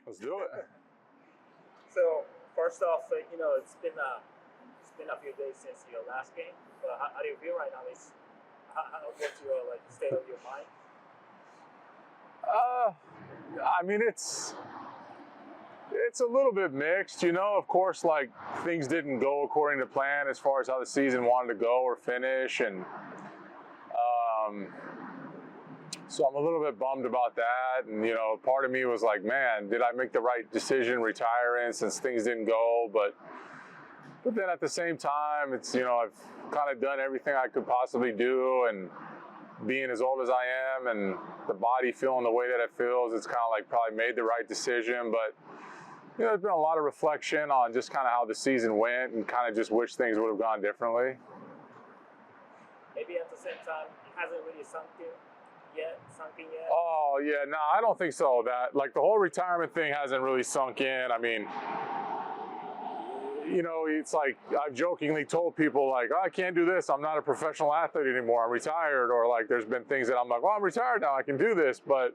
Let's do it. So first off, it's been a few days since your last game. How do you feel right now? What's your state of your mind? I mean, it's a little bit mixed, Of course, things didn't go according to plan as far as how the season wanted to go or finish, and so I'm a little bit bummed about that. And part of me was like, man, did I make the right decision retiring since things didn't go? But then at the same time, it's I've kind of done everything I could possibly do, and being as old as I am and the body feeling the way that it feels, it's kind of like probably made the right decision. But there's been a lot of reflection on just kind of how the season went, and kind of just wish things would have gone differently. Maybe at the same time, it hasn't really sunk in yet. Oh yeah, no, I don't think so. That the whole retirement thing hasn't really sunk in. I mean, it's like I've jokingly told people oh, I can't do this. I'm not a professional athlete anymore. I'm retired. Or there's been things that I'm like, well, I'm retired now. I can do this. But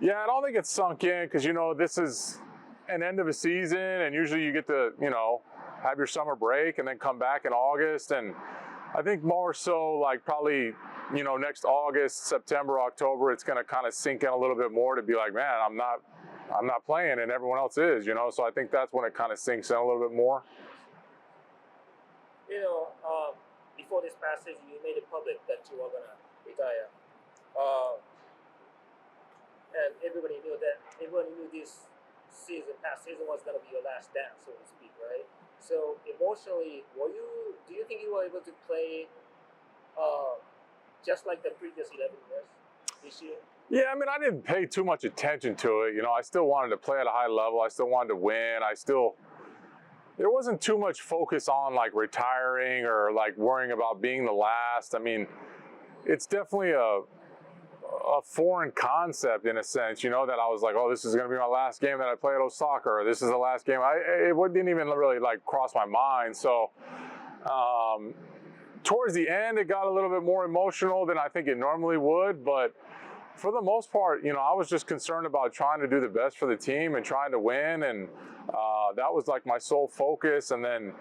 yeah, I don't think it's sunk in, because this is an end of a season, and usually you get to have your summer break and then come back in August. And I think more so probably next August, September, October, it's going to kind of sink in a little bit more to be like, man, I'm not playing and everyone else is, So I think that's when it kind of sinks in a little bit more. Before this past season, you made it public that you were going to retire. And everybody knew this past season was going to be your last dance, so to speak, right? So emotionally, do you think you were able to play just like the previous 11 years this year? Yeah, I mean, I didn't pay too much attention to it. I still wanted to play at a high level. I still wanted to win. There wasn't too much focus on retiring or worrying about being the last. I mean, it's definitely a foreign concept in a sense, that I was like, oh, this is going to be my last game that I play at Osaka, or this is the last game. It didn't even really cross my mind. So towards the end, it got a little bit more emotional than I think it normally would. But for the most part, I was just concerned about trying to do the best for the team and trying to win. And that was my sole focus. And then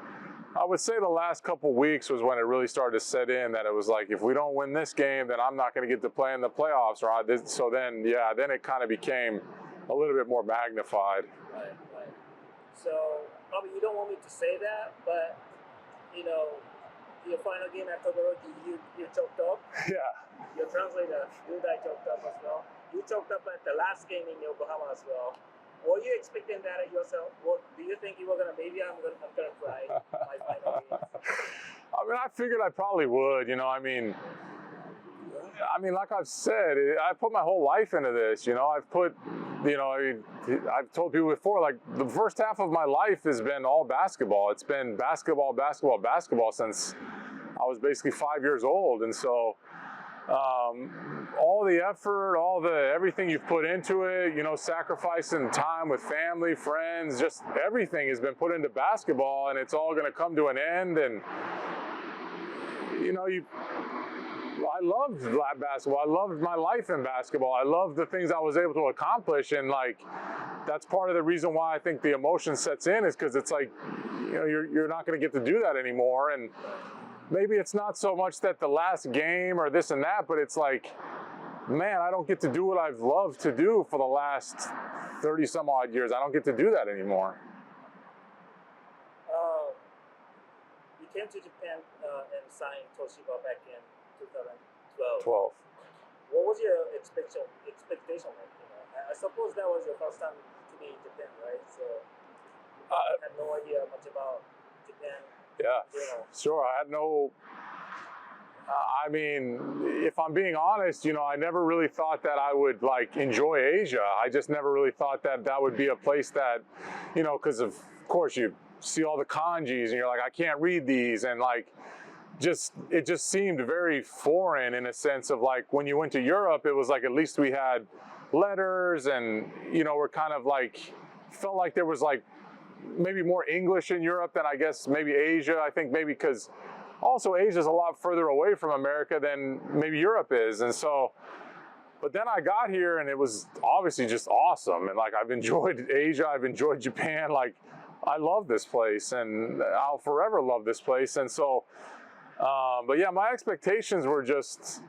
I would say the last couple weeks was when it really started to set in, that it was if we don't win this game, then I'm not going to get to play in the playoffs. So then it kind of became a little bit more magnified. Right. So probably you don't want me to say that, but your final game at Todoroki, you choked up. Yeah. Your translator, Yudai, choked up as well. You choked up at the last game in Yokohama as well. Were you expecting that at yourself? Do you think you were gonna, maybe I'm gonna cry my final game? I mean, I figured I probably would. I mean, like I've said, I put my whole life into this. I've put, I've told people before, the first half of my life has been all basketball. It's been basketball since I was basically 5 years old. And so all the effort, everything you've put into it, sacrificing time with family, friends, just everything has been put into basketball, and it's all going to come to an end. And I loved basketball. I loved my life in basketball. I loved the things I was able to accomplish, and that's part of the reason why I think the emotion sets in, is because it's you're not going to get to do that anymore. And maybe it's not so much that the last game or this and that, but it's man, I don't get to do what I've loved to do for the last 30 some odd years. I don't get to do that anymore. You came to Japan and signed Toshiba back in 2012. What was your expectation like? I suppose that was your first time to be in Japan, right? So I had no idea much about Japan. Yeah, sure. I had no. I mean, if I'm being honest, I never really thought that I would enjoy Asia. I just never really thought that would be a place that, because of course you see all the kanjis and you're like, I can't read these, and it just seemed very foreign in a sense of when you went to Europe, it was at least we had letters, and we're kind of felt like there was maybe more English in Europe than I guess maybe Asia. I think maybe because also Asia's a lot further away from America than maybe Europe is. And so But then I got here and it was obviously just awesome. And like, I've enjoyed Asia, I've enjoyed Japan. Like, I love this place and I'll forever love this place. And so, but yeah, my expectations were just,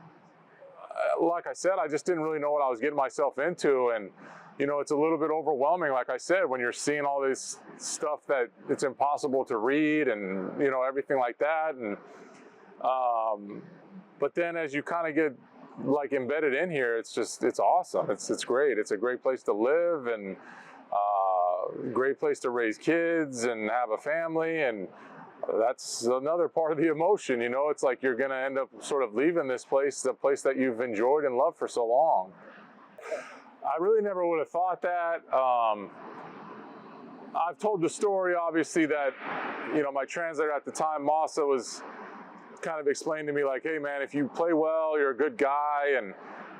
like I said, I just didn't really know what I was getting myself into. And, you know, it's a little bit overwhelming, like I said, when you're seeing all this stuff that it's impossible to read and, you know, everything like that. And, but then as you kind of get like embedded in here, it's awesome. It's great. It's a great place to live and great place to raise kids and have a family. And that's another part of the emotion, you know. It's like you're going to end up sort of leaving this place, the place that you've enjoyed and loved for so long. I really never would have thought that. I've told the story, obviously, that, you know, my translator at the time, Masa, was kind of explained to me like, hey man, if you play well, you're a good guy and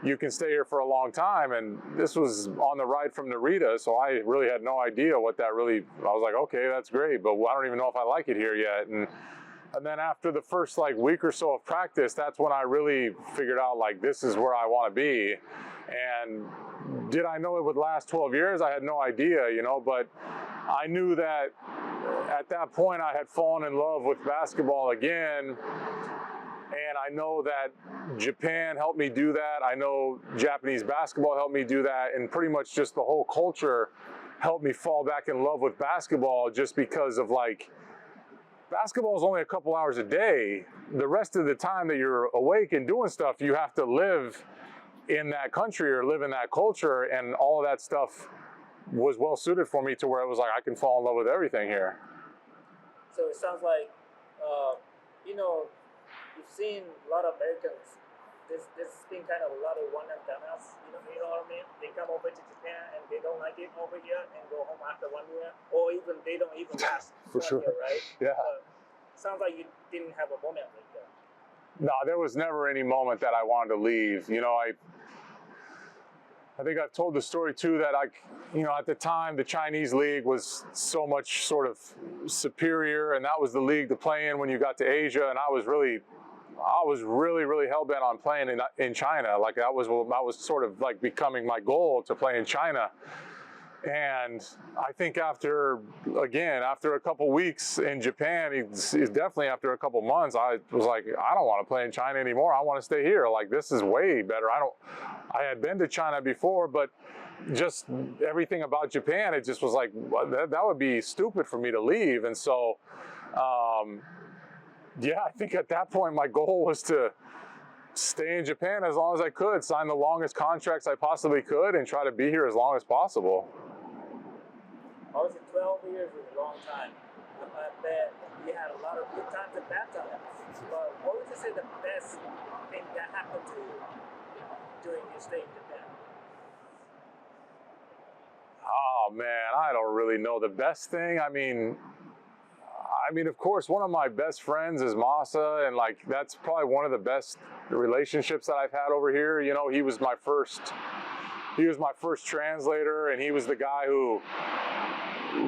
you can stay here for a long time. And this was on the ride from Narita, so I really had no idea what that really, I was like, okay, that's great, but I don't even know if I like it here yet. And then after the first like week or so of practice, that's when I really figured out like, this is where I want to be. And did I know it would last 12 years? I had no idea, you know, but I knew that at that point I had fallen in love with basketball again. And I know that Japan helped me do that. I know Japanese basketball helped me do that. And pretty much just the whole culture helped me fall back in love with basketball, just because of like, basketball is only a couple hours a day. The rest of the time that you're awake and doing stuff, you have to live in that country or live in that culture, and all of that stuff was well suited for me to where it was like I can fall in love with everything here. So it sounds like, you know, you've seen a lot of Americans. This has been kind of a lot of one and done's. You know what I mean? They come over to Japan and they don't like it over here and go home after 1 year, or even they don't even last for 1 sure. year, right? Yeah. Sounds like you didn't have a moment like that. No, there was never any moment that I wanted to leave. You know, I think I've told the story too that you know, at the time the Chinese league was so much sort of superior, and that was the league to play in when you got to Asia. And I was really hell bent on playing in China. Like that was sort of like becoming my goal, to play in China. And I think after a couple weeks in Japan, it's definitely after a couple months, I was like, I don't want to play in China anymore. I want to stay here. Like, this is way better. I had been to China before, but just everything about Japan, it just was like, that would be stupid for me to leave. And so, yeah, I think at that point, my goal was to stay in Japan as long as I could, sign the longest contracts I possibly could, and try to be here as long as possible. Obviously, 12 years is a long time. I bet you had a lot of good times and bad times. But what would you say the best thing that happened to you during your stay in Japan? Oh man, I don't really know the best thing. I mean, of course, one of my best friends is Masa, and like that's probably one of the best relationships that I've had over here. You know, he was my first translator, and he was the guy who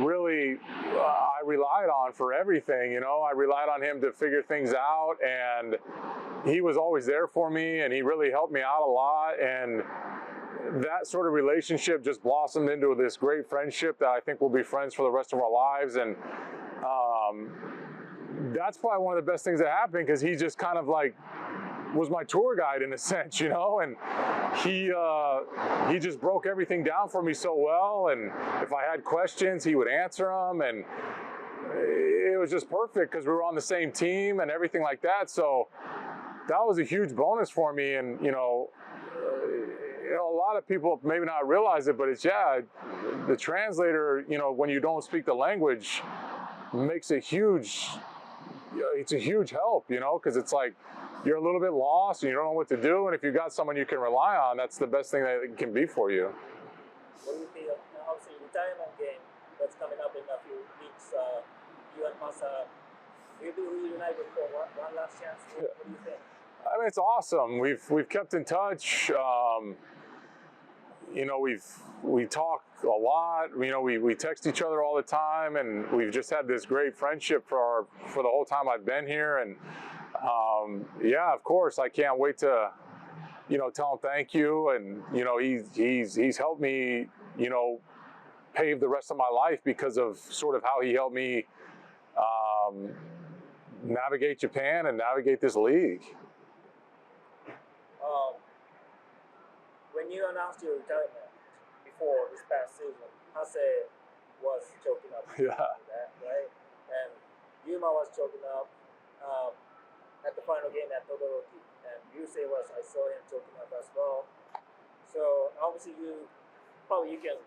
really I relied on for everything. You know, I relied on him to figure things out, and he was always there for me, and he really helped me out a lot. And that sort of relationship just blossomed into this great friendship that I think we'll be friends for the rest of our lives. And that's probably one of the best things that happened, because he just kind of like was my tour guide in a sense, you know, and he just broke everything down for me so well. And if I had questions, he would answer them, and it was just perfect because we were on the same team and everything like that. So that was a huge bonus for me. And you know, a lot of people maybe not realize it, but it's, yeah, the translator, you know, when you don't speak the language, makes a huge help, you know, because it's like you're a little bit lost and you don't know what to do, and if you've got someone you can rely on, that's the best thing that it can be for you. What do you feel? Obviously, retirement game that's coming up in a few weeks. You and Masa, you do reunite for one last chance. What do you think? I mean, it's awesome. We've kept in touch. You know, we talk a lot. You know, we text each other all the time, and we've just had this great friendship for the whole time I've been here. And yeah, of course, I can't wait to tell him thank you. And, he's helped me, pave the rest of my life because of sort of how he helped me navigate Japan and navigate this league. When you announced your retirement before this past season, Hase was choking up. Yeah. That, right? And Yuma was choking up at the final game at Todoroki. And Yusei I saw him choking up as well. So obviously you can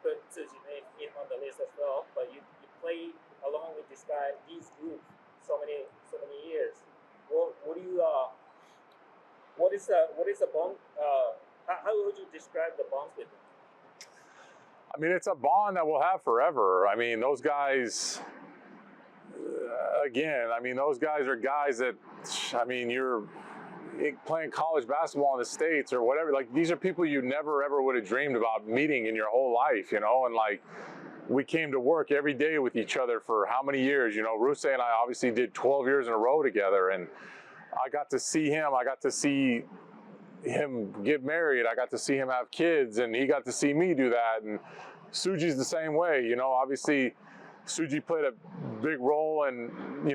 put Tsuji in on the list as well, but you play along with these group so many years. What is the bond? How would you describe the bonds with them? I mean, it's a bond that we'll have forever. I mean, those guys, those guys are guys that, you're playing college basketball in the States or whatever. Like, these are people you never, ever would have dreamed about meeting in your whole life, and like, we came to work every day with each other for how many years? Rusei and I obviously did 12 years in a row together, and I got to see him. I got to see him get married. I got to see him have kids, and he got to see me do that. And Tsuji's the same way. Obviously, Tsuji played a big role in,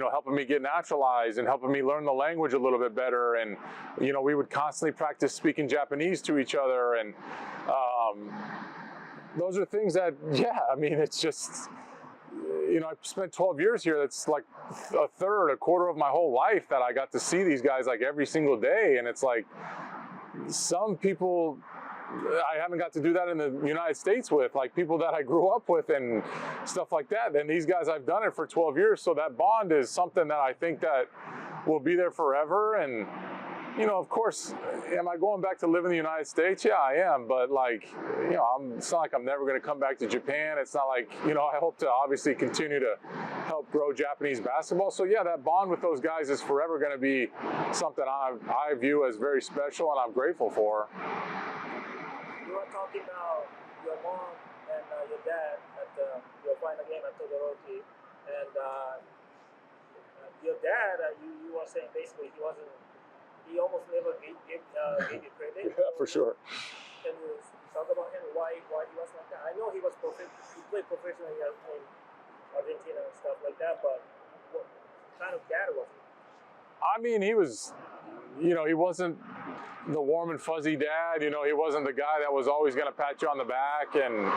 helping me get naturalized and helping me learn the language a little bit better. And, we would constantly practice speaking Japanese to each other. And those are things that, it's just, I spent 12 years here. That's like a quarter of my whole life that I got to see these guys like every single day. And it's like, some people I haven't got to do that in the United States with, like people that I grew up with and stuff like that. And these guys, I've done it for 12 years. So that bond is something that I think that will be there forever. And, of course, am I going back to live in the United States? Yeah, I am. But like, it's not like I'm never going to come back to Japan. It's not like, I hope to obviously continue to help grow Japanese basketball. So yeah, that bond with those guys is forever going to be something I view as very special and I'm grateful for. You were talking about your mom and your dad at your final game at Todoroki. And your dad, you were saying basically he almost never gave you credit. Yeah, for sure. Can you talk about him, why he was like that? I know he played professionally in Argentina and stuff like that, but what kind of dad was he? I mean, he was, he wasn't the warm and fuzzy dad. He wasn't the guy that was always going to pat you on the back. And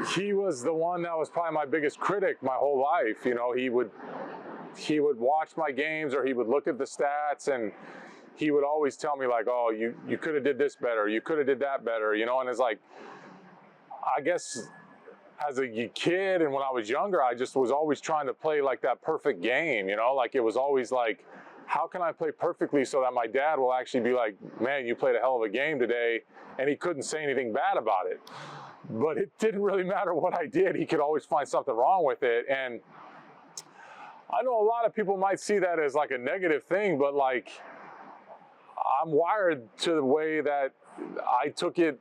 he was the one that was probably my biggest critic my whole life. He would watch my games or he would look at the stats and he would always tell me like, oh, you could have did this better. You could have did that better, and it's like, I guess as a kid and when I was younger, I just was always trying to play like that perfect game, like it was always like, how can I play perfectly so that my dad will actually be like, man, you played a hell of a game today, and he couldn't say anything bad about it. But it didn't really matter what I did. He could always find something wrong with it. And I know a lot of people might see that as like a negative thing, but like I'm wired to the way that I took it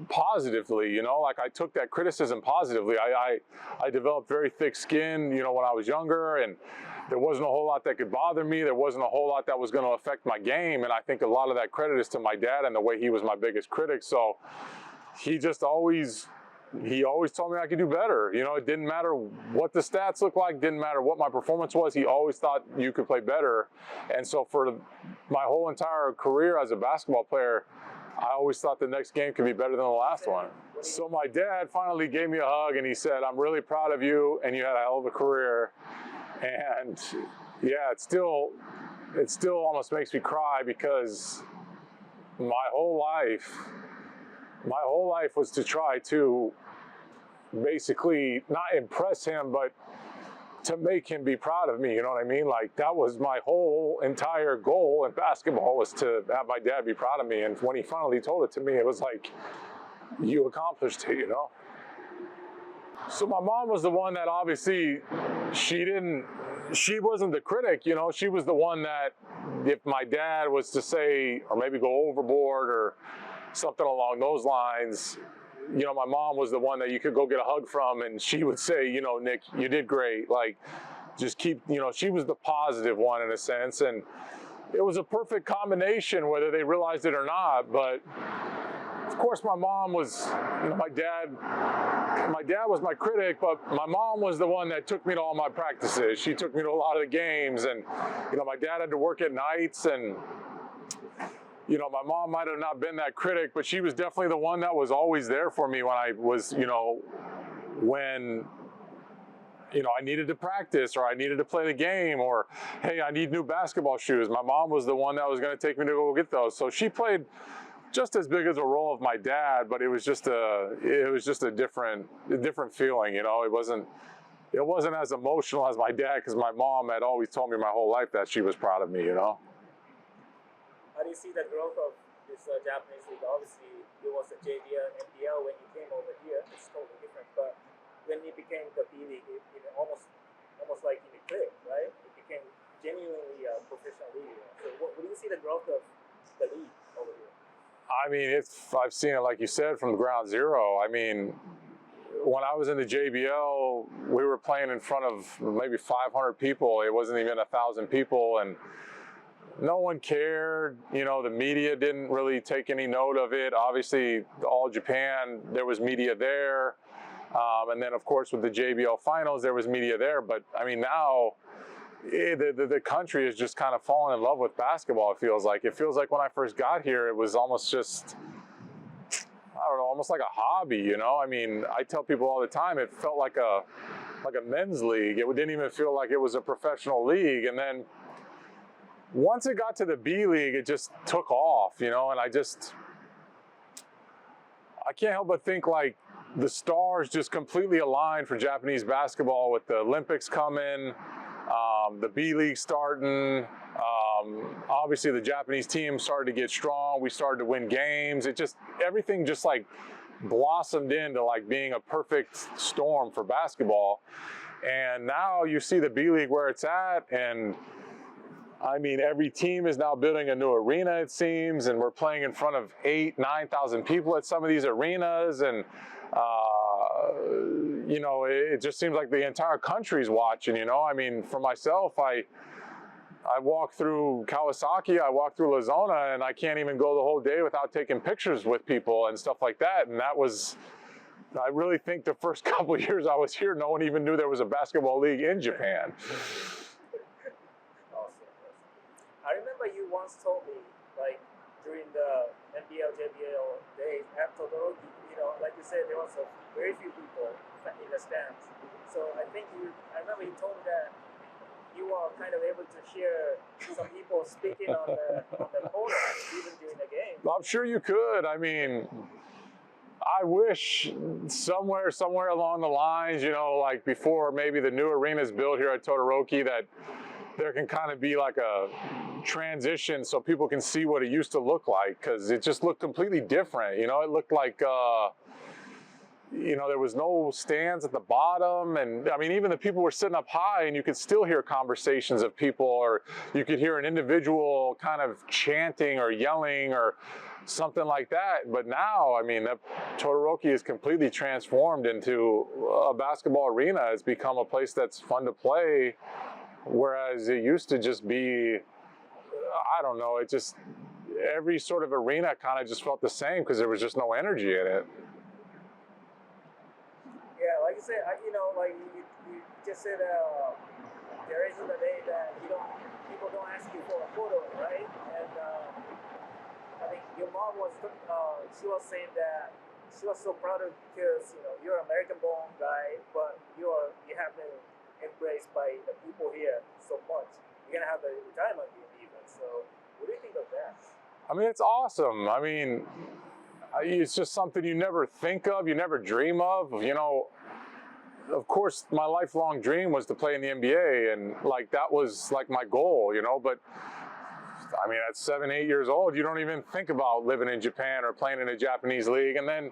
positively, like I took that criticism positively. I developed very thick skin, when I was younger, and there wasn't a whole lot that could bother me. There wasn't a whole lot that was going to affect my game. And I think a lot of that credit is to my dad and the way he was my biggest critic. So he always told me I could do better. It didn't matter what the stats looked like, didn't matter what my performance was. He always thought you could play better. And so for my whole entire career as a basketball player, I always thought the next game could be better than the last one. So my dad finally gave me a hug and he said, I'm really proud of you and you had a hell of a career. And yeah, it still almost makes me cry because my whole life was to try to basically not impress him, but to make him be proud of me, you know what I mean? Like that was my whole entire goal in basketball, was to have my dad be proud of me. And when he finally told it to me, it was like, you accomplished it, So my mom was the one that obviously she wasn't the critic, she was the one that if my dad was to say, or maybe go overboard or something along those lines, my mom was the one that you could go get a hug from and she would say, Nick, you did great. Like, just keep, she was the positive one in a sense. And, it was a perfect combination, whether they realized it or not. But of course, my mom was, my dad was my critic, but my mom was the one that took me to all my practices. She took me to a lot of the games, and my dad had to work at nights, and my mom might have not been that critic, but she was definitely the one that was always there for me when I was, when I needed to practice, or I needed to play the game, or hey, I need new basketball shoes. My mom was the one that was going to take me to go get those. So she played just as big as a role of my dad, but it was just a different feeling. It wasn't as emotional as my dad, because my mom had always told me my whole life that she was proud of me. How do you see the growth of this Japanese league? Obviously, it was a JBL and NBL when you came over here. It's totally different, but when it became the B League, it almost like it clicked, right? It became genuinely a professional league. So what do you see the growth of the league over here? I mean, I've seen it, like you said, from ground zero. I mean, when I was in the JBL, we were playing in front of maybe 500 people. It wasn't even 1,000 people, and no one cared. The media didn't really take any note of it. Obviously, All Japan, there was media there. And then, of course, with the JBL finals, there was media there. But, I mean, now the country is just kind of falling in love with basketball, it feels like. It feels like when I first got here, it was almost just, I don't know, almost like a hobby, I mean, I tell people all the time, it felt like a men's league. It didn't even feel like it was a professional league. And then once it got to the B League, it just took off, and I can't help but think, like, the stars just completely aligned for Japanese basketball with the Olympics coming, the B League starting. Obviously, the Japanese team started to get strong. We started to win games. Everything just like blossomed into like being a perfect storm for basketball. And now you see the B League where it's at, and I mean, every team is now building a new arena, it seems, and we're playing in front of 8,000, 9,000 people at some of these arenas, and it just seems like the entire country's watching. I mean, for myself, I walk through Kawasaki, I walk through Lazona, and I can't even go the whole day without taking pictures with people and stuff like that. And I really think the first couple of years I was here, no one even knew there was a basketball league in Japan. I remember you once told me, like, during the NBL, JBL days at Todoroki, like you said, there was very few people in the stands. So I remember you told me that you were kind of able to hear some people speaking on the corner, even during the game. I'm sure you could. I mean, I wish somewhere along the lines, like before maybe the new arena's built here at Todoroki, that there can kind of be like a transition so people can see what it used to look like, because it just looked completely different. It looked like, there was no stands at the bottom. And I mean, even the people were sitting up high, and you could still hear conversations of people, or you could hear an individual kind of chanting or yelling or something like that. But now, I mean, Todoroki is completely transformed into a basketball arena. It's become a place that's fun to play. Whereas it used to just be, I don't know, every sort of arena kind of just felt the same because there was just no energy in it. Yeah, like you said, like you just said, there isn't a day that people don't ask you for a photo, right? And I think your mom she was saying that she was so proud of you because, you're an American-born guy, but you have been embraced by the people here so much. You're gonna have a retirement even. So what do you think of that? I mean, it's awesome. I mean, it's just something you never think of, you never dream of. Of course, my lifelong dream was to play in the NBA, and like that was like my goal, but I mean, at 7, 8 years old, you don't even think about living in Japan or playing in a Japanese league. And then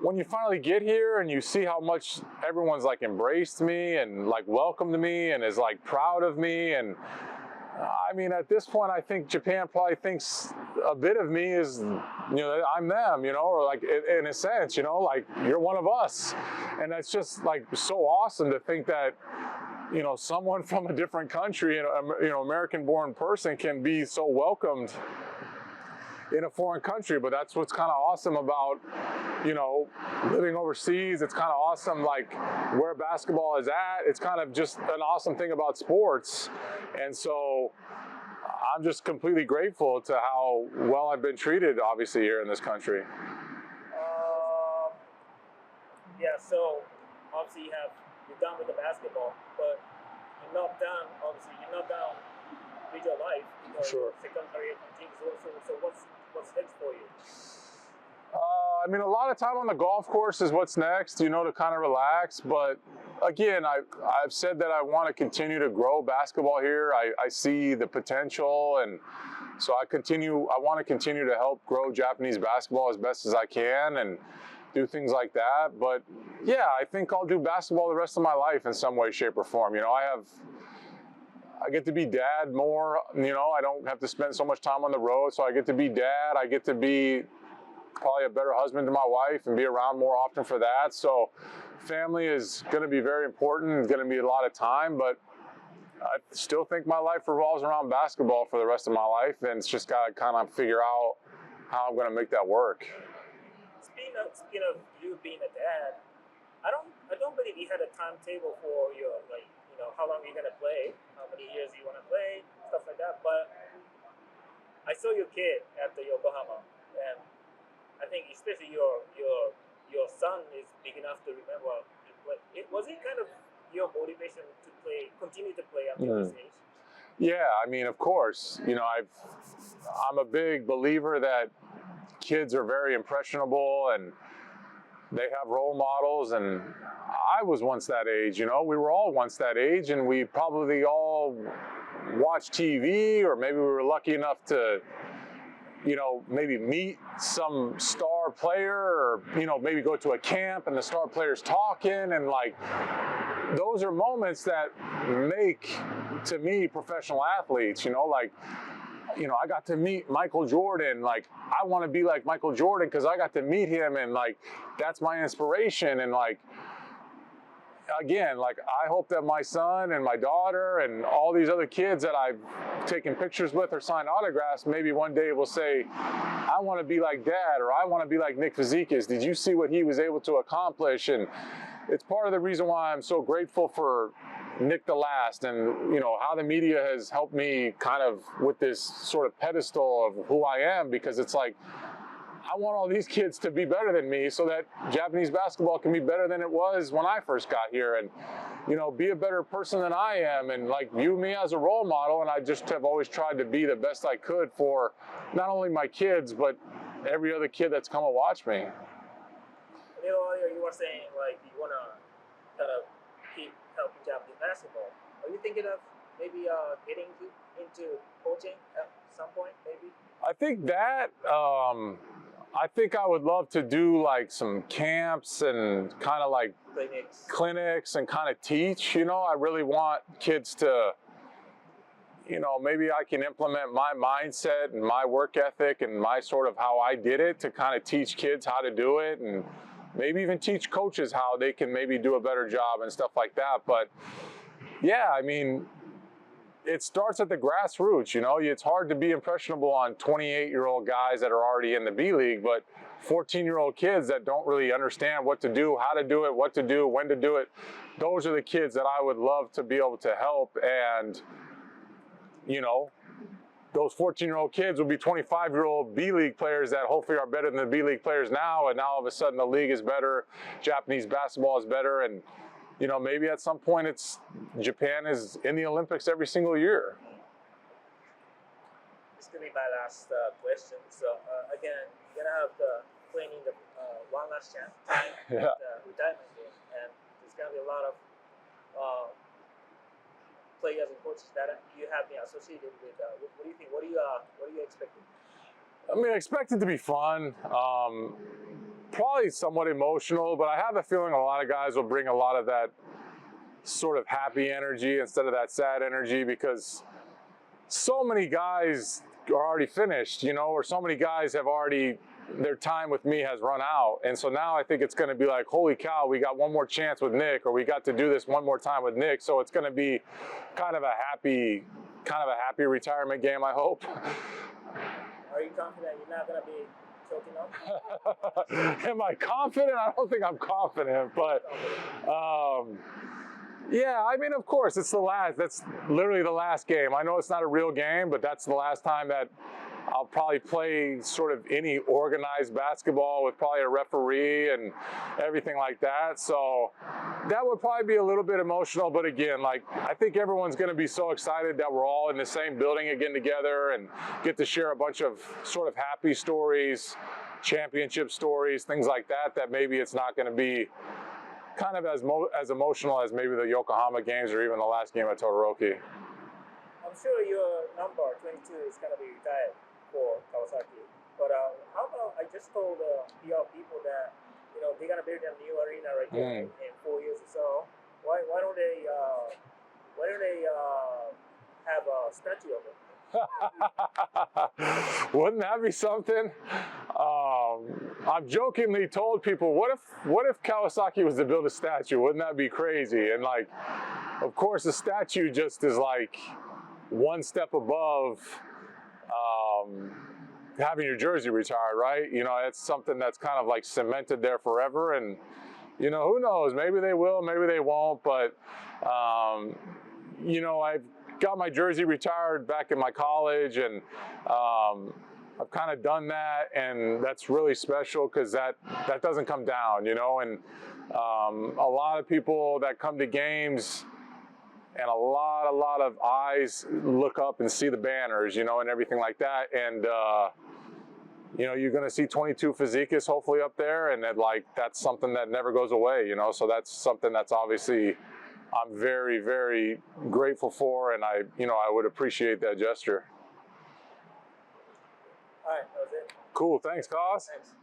when you finally get here and you see how much everyone's like embraced me and like welcomed me and is like proud of me, and I mean, at this point, I think Japan probably thinks a bit of me is, I'm them, or like in a sense, like you're one of us. And that's just like so awesome to think that you know, someone from a different country, you know, American-born person can be so welcomed in a foreign country. But that's what's kind of awesome about, you know, living overseas. It's kind of awesome, like where basketball is at. It's kind of just an awesome thing about sports. And so I'm just completely grateful to how well I've been treated, obviously, here in this country. Yeah, so obviously you're done with the basketball, but you're not done. Obviously, you're not done with your life. You know, Sure. Second career continues. So what's next for you? I mean, a lot of time on the golf course is what's next, you know, to kind of relax. But again, I've said that I want to continue to grow basketball here. I see the potential, and so I want to continue to help grow Japanese basketball as best as I can and do things like that. But yeah, I think I'll do basketball the rest of my life in some way, shape, or form. You know, I get to be dad more, you know, I don't have to spend so much time on the road, so I get to be dad. I get to be probably a better husband to my wife and be around more often for that. So family is going to be very important. It's going to be a lot of time, but I still think my life revolves around basketball for the rest of my life, and it's just got to kind of figure out how I'm going to make that work. Speaking of you being a dad, I don't believe you had a timetable for your, like, you know, how long you're gonna play, how many years you want to play, stuff like that. But I saw your kid at the Yokohama, and I think especially your son is big enough to remember to play. Was it kind of your motivation to continue to play after this age? Yeah, I mean, of course, you know, I'm a big believer that kids are very impressionable and they have role models, and I was once that age, you know, we were all once that age, and we probably all watched TV, or maybe we were lucky enough to, you know, maybe meet some star player, or, you know, maybe go to a camp and the star player's talking, and like, those are moments that make, to me, professional athletes, you know, like, you know, I got to meet Michael Jordan. Like, I want to be like Michael Jordan because I got to meet him, and like, that's my inspiration. And like, again, like, I hope that my son and my daughter and all these other kids that I've taken pictures with or signed autographs, maybe one day will say, I want to be like Dad, or I want to be like Nick Fazekas. Did you see what he was able to accomplish? And it's part of the reason why I'm so grateful for Nick the Last, and, you know, how the media has helped me kind of with this sort of pedestal of who I am, because it's like, I want all these kids to be better than me so that Japanese basketball can be better than it was when I first got here, and, you know, be a better person than I am, and like, view me as a role model. And I just have always tried to be the best I could for not only my kids, but every other kid that's come and watched me. You know, earlier you were saying like you want to kind of keep helping Japanese basketball. Are you thinking of maybe getting into coaching at some point, maybe? I think that, I think I would love to do like some camps and kind of like clinics and kind of teach, you know. I really want kids to, you know, maybe I can implement my mindset and my work ethic and my sort of how I did it to kind of teach kids how to do it, and maybe even teach coaches how they can maybe do a better job and stuff like that. But yeah, I mean, it starts at the grassroots, you know. It's hard to be impressionable on 28-year-old guys that are already in the B League, but 14-year-old kids that don't really understand what to do, how to do it, what to do, when to do it, those are the kids that I would love to be able to help. And, you know, those 14-year-old kids will be 25-year-old B League players that hopefully are better than the B League players now, and now all of a sudden the league is better, Japanese basketball is better, and, you know, maybe at some point Japan is in the Olympics every single year. This is going to be my last question. So again, you're going to have the playing the one last chance time Yeah. at the retirement game, and there's going to be a lot of players and coaches that you have been associated with. What do you think? What are you expecting? I mean, I expect it to be fun. Probably somewhat emotional, but I have a feeling a lot of guys will bring a lot of that sort of happy energy instead of that sad energy, because so many guys are already finished, you know, or so many guys have already their time with me has run out. And so now I think it's going to be like, holy cow, we got one more chance with Nick, or we got to do this one more time with Nick. So it's going to be kind of a happy retirement game, I hope. Are you confident you're not going to be choking up? Am I confident? I don't think I'm confident, but yeah, I mean, of course, it's the last. That's literally the last game. I know it's not a real game, but that's the last time that I'll probably play sort of any organized basketball with probably a referee and everything like that. So that would probably be a little bit emotional. But again, like, I think everyone's going to be so excited that we're all in the same building again together and get to share a bunch of sort of happy stories, championship stories, things like that, that maybe it's not going to be kind of as emotional as maybe the Yokohama games or even the last game at Todoroki. I'm sure your number 22 is going to be retired for Kawasaki. But how about, I just told PR people that, you know, they're going to build a new arena right here in 4 years or so. Why don't they have a statue of it? Wouldn't that be something? I've jokingly told people, what if Kawasaki was to build a statue? Wouldn't that be crazy? And like, of course, the statue just is like one step above having your jersey retired, right? You know, it's something that's kind of like cemented there forever. And, you know, who knows? Maybe they will, maybe they won't. But, you know, I've got my jersey retired back in my college, and I've kind of done that, and that's really special because that doesn't come down, you know. And a lot of people that come to games, and a lot of eyes look up and see the banners, you know, and everything like that. And you know, you're going to see 22 Fazikis hopefully up there, and that's something that never goes away, you know. So that's something that's obviously I'm very, very grateful for, and I would appreciate that gesture. All right, that was it. Cool. Thanks, Cos. Thanks.